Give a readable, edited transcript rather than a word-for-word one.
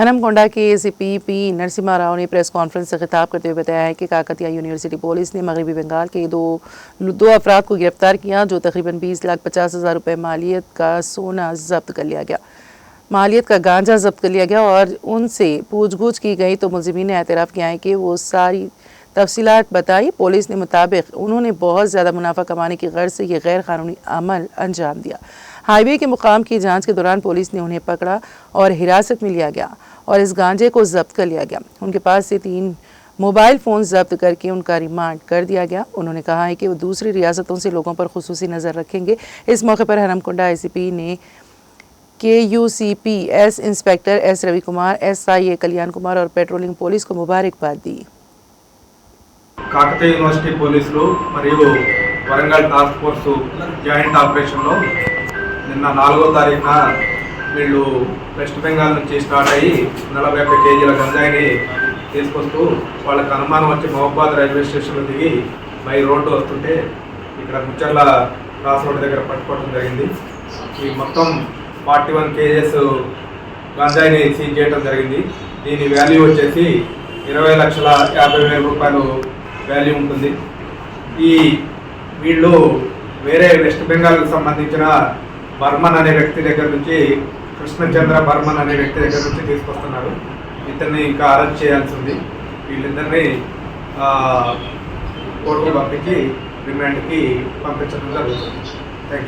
हनमकोंडा के ACP P Narasimha Rao ने press conference से खिताब करते हुए बताया है कि काकतिया यूनिवर्सिटी पुलिस ने मगरबी बंगाल के दो अफराद को गिरफ्तार किया जो तकरीबन 20,50,000 रुपये मालियत का सोना जब्त कर लिया गया, मालियत का गांजा जब्त कर लिया गया और उनसे पूछगछ की गई तो मुलजिमीन ने एतराफ़ किया है कि वो सारी तफसीलात बताई। पुलिस ने मुताबिक उन्होंने बहुत ज़्यादा मुनाफा कमाने की गर्ज से ये गैर कानूनी अमल अंजाम दिया। हाईवे के मुकाम की जांच के दौरान पुलिस ने उन्हें पकड़ा और हिरासत में लिया गया और इस गांजे को जब्त कर लिया गया। उनके पास से 3 मोबाइल फ़ोन जब्त करके उनका रिमांड कर दिया गया। उन्होंने कहा है कि वो दूसरी रियासतों से लोगों पर खुसूसी नज़र रखेंगे। इस मौके पर हनमकोंडा एसीपी ने KUCPS inspector S Ravi Kumar, SIA Kalyan Kumar और पेट्रोलिंग पुलिस को मुबारकबाद दी। కాకతీయ యూనివర్సిటీ పోలీసులు మరియు వరంగల్ టాస్క్ ఫోర్స్ జాయింట్ ఆపరేషన్లో నిన్న 4వ తారీఖున వీళ్ళు వెస్ట్ బెంగాల్ నుంచి స్టార్ట్ అయ్యి 41 కేజీల గంజాయిని తీసుకొస్తూ వాళ్ళకి అనుమానం వచ్చి మహబాద్ రైల్వే స్టేషన్లో దిగి బై రోడ్డు వస్తుంటే ఇక్కడ ముచ్చర్ల క్రాస్ రోడ్ దగ్గర పట్టుకోవడం జరిగింది। ఈ మొత్తం 41 కేజెస్ గంజాయిని సీజ్ చేయడం జరిగింది। దీని వాల్యూ వచ్చేసి 20,50,000 రూపాయలు వాల్యూ ఉంటుంది। ఈ వీళ్ళు వేరే వెస్ట్ బెంగాల్కి సంబంధించిన బర్మన్ అనే వ్యక్తి దగ్గర నుంచి కృష్ణచంద్ర బర్మన్ అనే వ్యక్తి దగ్గర నుంచి తీసుకొస్తున్నారు। ఇతన్ని ఇంకా అరెస్ట్ చేయాల్సి ఉంది। వీళ్ళిద్దరిని కోర్టుకు పంపించి రిమాండ్కి పంపించడం జరుగుతుంది।